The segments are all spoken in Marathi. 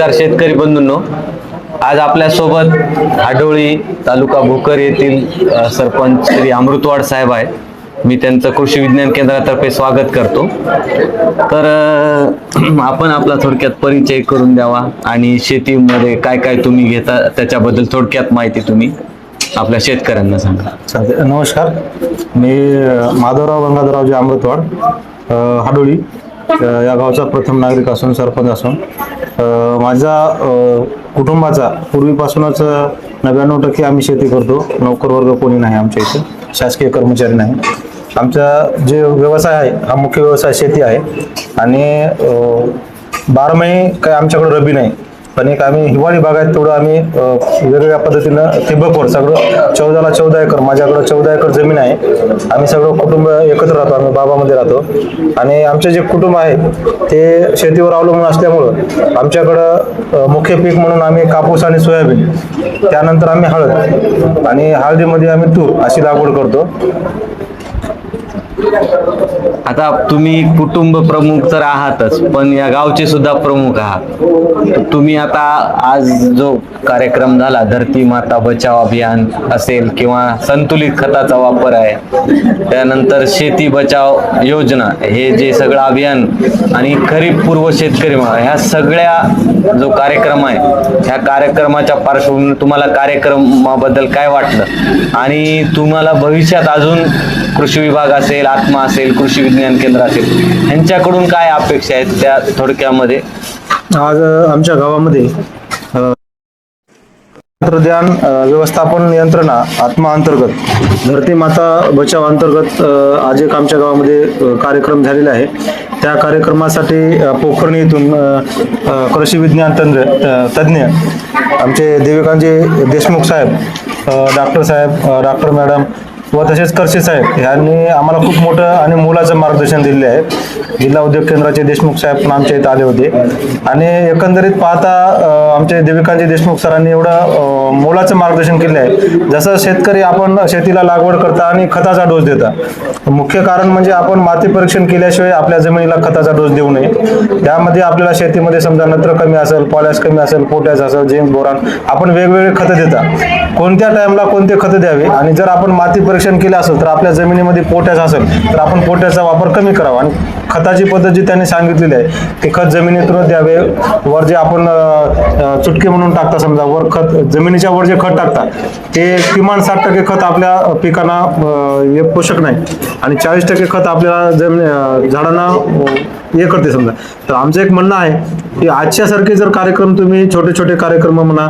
नमस्कार शेतकरी बंधूंनो, आज आपल्यासोबत हाडोळी तालुका भोकर येथील सरपंच श्री अमृतवाड साहेब आहे. मी त्यांचं कृषी विज्ञान केंद्रातर्फे स्वागत करतो. तर आपण आपला थोडक्यात परिचय करून द्यावा आणि शेतीमध्ये काय काय तुम्ही घेता त्याच्याबद्दल थोडक्यात माहिती तुम्ही आपल्या शेतकऱ्यांना सांगा. नमस्कार, मी माधवराव गंगाधररावजी अमृतवाड, हाडोळी या गावचा प्रथम नागरिक असून सरपंच असून माझ्या कुटुंबाचा पूर्वीपासूनच 99% आम्ही शेती करतो. नोकर वर्ग कोणी नाही आमच्या इथे, शासकीय कर्मचारी नाही. आमचा जे व्यवसाय आहे हा मुख्य व्यवसाय शेती आहे आणि 12 महिने काही आमच्याकडे रबी नाही, पण एक आम्ही हिवाळी बागायत तेवढं आम्ही वेगवेगळ्या पद्धतीनं ठिबकवर सगळं 14 एकर, माझ्याकडं 14 एकर जमीन आहे. आम्ही सगळं कुटुंब एकत्र राहतो, आम्ही बाबामध्ये राहतो आणि आमचे जे कुटुंब आहे ते शेतीवर अवलंबून असल्यामुळं आमच्याकडं मुख्य पीक म्हणून आम्ही कापूस आणि सोयाबीन, त्यानंतर आम्ही हळद आणि हळदीमध्ये आम्ही तूर अशी लागवड करतो. आता तुम्ही कुटुंब प्रमुख तर आहातच, पण या गावचे सुद्धा प्रमुख आहात. तुम्ही आता आज जो कार्यक्रम झाला, धरती माता बचाव अभियान असेल किंवा संतुलित खताचा वापर आहे, त्यानंतर शेती बचाव योजना, हे जे सगळं अभियान आणि खरीप पूर्व शेतकरी ह्या सगळ्या जो कार्यक्रम आहे, ह्या कार्यक्रमाच्या पार्श्वभूमीवर तुम्हाला कार्यक्रमाबद्दल काय वाटलं आणि तुम्हाला भविष्यात अजून कृषी विभाग असेल, आत्मा असेल, कृषी विज्ञान केंद्र असेल, यांच्याकडून काय अपेक्षा आहेत त्या थोडक्यामध्ये? आज आमच्या गावामध्ये तंत्रज्ञान व्यवस्थापन यंत्रणा आत्मा अंतर्गत धरती माता बचाव अंतर्गत आज एक आमच्या गावामध्ये कार्यक्रम झालेला आहे. त्या कार्यक्रमासाठी पोखर्णी येथून कृषी विज्ञान तज्ञ आमचे देविकांजी देशमुख साहेब, डॉक्टर मॅडम व तसेच करशे साहेब यांनी आम्हाला खूप मोठं आणि मोलाचं मार्गदर्शन दिलेले आहे. जिल्हा उद्योग केंद्राचे देशमुख साहेब पण आमच्या इथे आले होते आणि एकंदरीत पाहता आमचे देविकांजी देशमुख सरांनी एवढं मोलाचं मार्गदर्शन केले आहे. जसं शेतकरी आपण शेतीला लागवड करता आणि खताचा डोस देता, मुख्य कारण म्हणजे आपण माती परीक्षण केल्याशिवाय आपल्या जमिनीला खताचा डोस देऊ नये. त्यामध्ये आपल्याला शेतीमध्ये समजा नत्र कमी असेल, पॉटॅश कमी असेल, पोटॅश असेल, झिंक, बोरान, आपण वेगवेगळे खतं देता. कोणत्या टाइमला कोणते खतं द्यावे आणि जर आपण माती परीक्षण केलं असेल तर आपल्या जमिनीमध्ये पोटॅश असेल तर आपण पोटॅशचा वापर कमी करावा आणि खताची पद्धत जी त्यांनी सांगितलेली आहे ते खत जमिनीतून द्यावे. वर जे आपण चुटके म्हणून टाकता, समजा वर खत जमिनीच्या वर जे खत टाकता ते किमान 60% खत आपल्या पिकांना पोषक नाही आणि 40% खत आपल्याला झाडांना हे करते समजा. तर आमचं एक म्हणणं आहे की आजच्यासारखे जर कार्यक्रम तुम्ही छोटे छोटे कार्यक्रम म्हणा,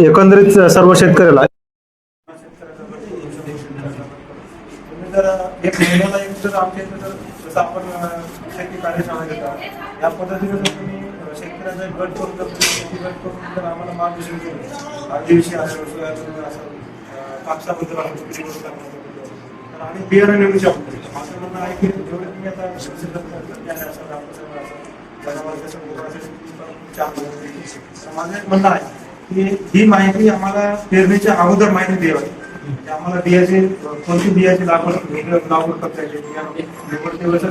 एकंदरीत सर्व शेतकऱ्याला जर एक महिन्याला एक जर आमच्या इथं जर जसं आपण शेती कार्यशाळा घेतात या पद्धतीने जर तुम्ही शेतकऱ्याचा गट करून जर शेती गट करून जर आम्हाला मार्गदर्शन केलं, आदिवासी असेल, सोयाबीन असेल, कापसाबद्दल आपण तर आणि बियाणं निवडूच्या माझं म्हणणं आहे की जेवढे तुम्ही आता माझं एक म्हणणं आहे की ही माहिती आम्हाला पेरणीच्या अगोदर माहिती द्यावी. आम्हाला बियाची कोणती बियाची लागवड करता येते,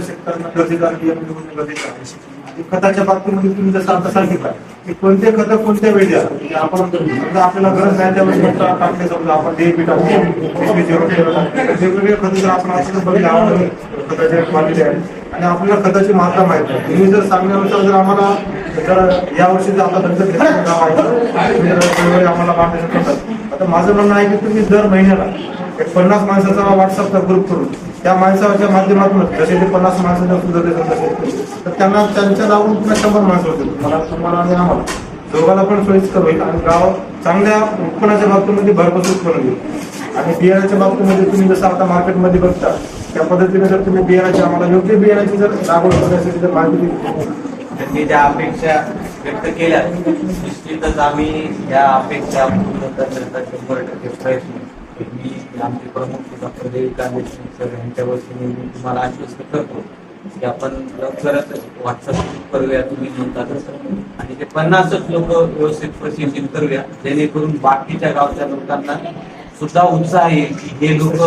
शेतकऱ्यांना दर्जेदार बियाणे निवडणे गरजेचं आहे. आणि खताच्या बाबतीमध्ये तुम्ही जसं आता सांगितलं की कोणते खतं कोणत्या वेळी द्या, म्हणजे आपण समजा आपल्याला गरज नाही त्यावेळेस टाकले, समजा आपण DAP टाकतो, वेगवेगळे खतं जर आपण असं बघितलं खताचे क्वालिटी आहे आणि आपल्याला खताची मात्रा माहिती आहे. तुम्ही जर सांगण्यानुसार जर आम्हाला जर यावर्षी जर आता आम्हाला मार्गदर्शन करतात. आता माझं म्हणणं आहे की तुम्ही दर महिन्याला एक 50 माणसाचा व्हॉट्सअपचा ग्रुप करून त्या माणसाच्या माध्यमातून जसे ते 50 माणसाच्या सुद्धा तर त्यांना त्यांच्या लावून पुन्हा 100 माणसं होते, तुम्हाला आणि आम्हाला दोघांना पण सोयीस्कर होईल आणि गाव चांगल्या उत्पन्नाच्या बाबतीमध्ये भरपूर उत्पन्न होईल. आणि बियाण्याच्या बाबतीमध्ये तुम्ही जसं आता मार्केटमध्ये बघता त्या पद्धतीने जर तुम्ही बियाण्याची आम्हाला योग्य बियाण्याची जर लागवड करण्यासाठी जर माहिती दिली, त्यांनी ज्या अपेक्षा व्यक्त केल्या निश्चितच आम्ही या अपेक्षा पूर्ण करण्याचा 100% प्रयत्न. मी आमचे प्रमुख डॉक्टर देविका देशमुख सर यांच्या वतीने मी तुम्हाला आश्वस्त करतो की आपण लवकरच व्हॉट्सअप ग्रुप करूया, तुम्ही म्हणतातच, आणि ते 50च लोक व्यवस्थित प्रशिक्षित करूया, जेणेकरून बाकीच्या गावच्या लोकांना सुद्धा उत्साह येईल की हे लोक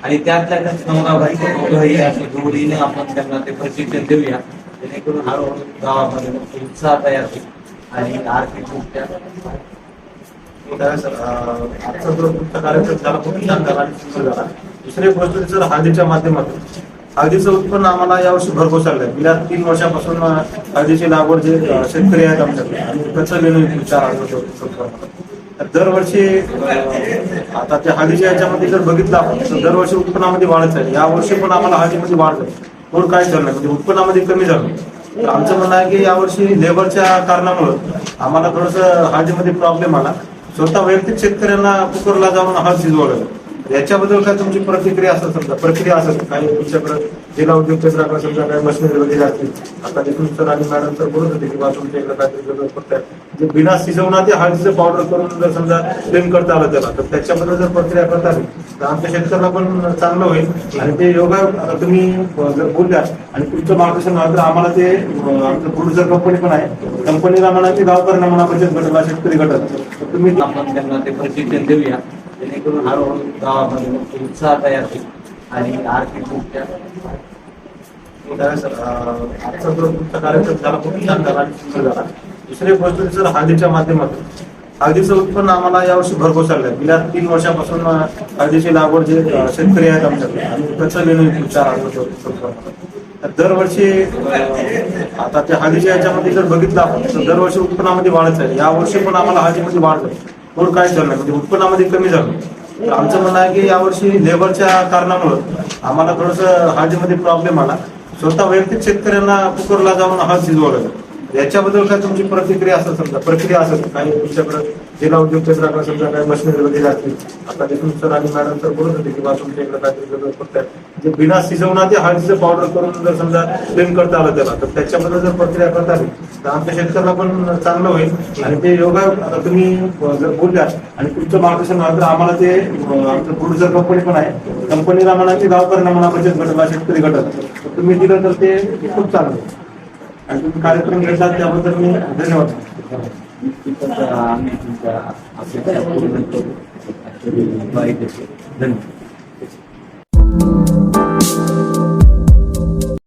आणि त्यातल्या नवरा बायको दोघंही असे जोडीने आपण त्यांना ते प्रशिक्षण देऊया, जेणेकरून हळूहळू गावामध्ये उत्साह तयार होईल. आणि आर्थिकदृष्ट्या आजचा जो तुमचा कार्यक्रम झाला खूप छान झाला आणि सुंदर झाला. दुसरी एक गोष्ट सर, हळदीच्या माध्यमातून हळदीचं उत्पन्न आम्हाला यावर्षी भरघोस आलंय. गेल्या 3 वर्षापासून हळदीची लागवड जे शेतकरी आहेत आमच्याकडे आणि त्याचं लेणं 4 तर दरवर्षी आता त्या हळदीच्या याच्यामध्ये जर बघितलं आपण तर दरवर्षी उत्पन्नामध्ये वाढच आहे. या वर्षी पण आम्हाला हळदीमध्ये वाढ झाली. थोडं काय झालं म्हणजे उत्पन्नामध्ये कमी झालं. तर आमचं म्हणणं आहे की यावर्षी लेबरच्या कारणामुळं आम्हाला थोडंसं हळदीमध्ये प्रॉब्लेम आला. स्वतः वैयक्तिक शेतकऱ्यांना कुकरला जाऊन हळद शिजवलं. याच्याबद्दल काय तुमची प्रतिक्रिया असेल, समजा प्रक्रिया असेल काही तुमच्याकडे जिल्हा उद्योग केंद्राकडे समजा काही मशिनरी वगैरे असतील. आता देखील सर आणि मॅडम तर बोलत होते की बा तुमच्या इकडे काहीतरी करताय जे बिना शिजवणार ते हळदीचं पावडर करून जर समजा क्लीन करता आलं त्याला तर त्याच्याबद्दल जर प्रक्रिया करता आली तर आमच्या शेतकऱ्यांना पण चांगलं होईल. आणि ते योगा तुम्ही जर बोलल्या आणि तुमचं मार्गदर्शन झालं तर आम्हाला ते आमचं प्रोड्युसर कंपनी पण आहे. कंपनीला म्हणा की गावकऱ्यांना म्हणा बचत गटाला शेतकरी गटात तर तुम्ही आपण त्यांना ते प्रशिक्षण देऊया जेणेकरून हळूहळू गावामध्ये उत्साह तयार होईल आणि आर्थिकदृष्ट्या आजचा जो तुमचा कार्यक्रम झाला खूप छान झाला आणि सुंदर झाला. दुसरी एक गोष्ट सर, हळदीच्या माध्यमातून हळदीचं उत्पन्न आम्हाला यावर्षी भरघोस आलंय. गेल्या 3 वर्षापासून हळदीची लागवड जे शेतकरी आहेत आमच्याकडे आणि त्याचं लेणं 4 तर दरवर्षी आता त्या हळदीच्या याच्यामध्ये जर बघितलं आपण तर दरवर्षी उत्पन्नामध्ये वाढच आहे. या वर्षी पण आम्हाला हळदीमध्ये वाढ झाली. थोडं काय झालं म्हणजे उत्पन्नामध्ये कमी झालं. तर आमचं म्हणणं आहे की यावर्षी लेबरच्या कारणामुळं आम्हाला थोडंसं हळदीमध्ये प्रॉब्लेम आला. स्वतः वैयक्तिक शेतकऱ्यांना कुकरला जाऊन हळद शिजवलं. याच्याबद्दल काय तुमची प्रतिक्रिया असेल, समजा प्रक्रिया असेल काही तुमच्याकडे जिल्हा उद्योग केंद्राकडे समजा काही मशिनरी वगैरे असतील. आता देखील सर आणि मॅडम तर बोलत होते की बा तुमच्या इकडे काहीतरी करताय जे बिना शिजवणार ते हळदीचं पावडर करून जर समजा क्लीन करता आलं त्याला तर त्याच्याबद्दल जर प्रक्रिया करता आली तर आमच्या शेतकऱ्यांना पण चांगलं होईल. आणि ते योगा आता तुम्ही जर बोलल्या आणि तुमचं मार्गदर्शन झालं तर आम्हाला ते आमचं प्रोड्युसर कंपनी पण आहे. कंपनीला म्हणा की गावकऱ्यांना म्हणा बचत गटाला शेतकरी गटात तर तुम्ही दिलं तर ते खूप चांगलं होईल. आणि तुम्ही कार्यक्रम घेतात त्याबद्दल मी धन्यवाद. आम्ही तुमच्या अपेक्षा पूर्ण करू. धन्यवाद.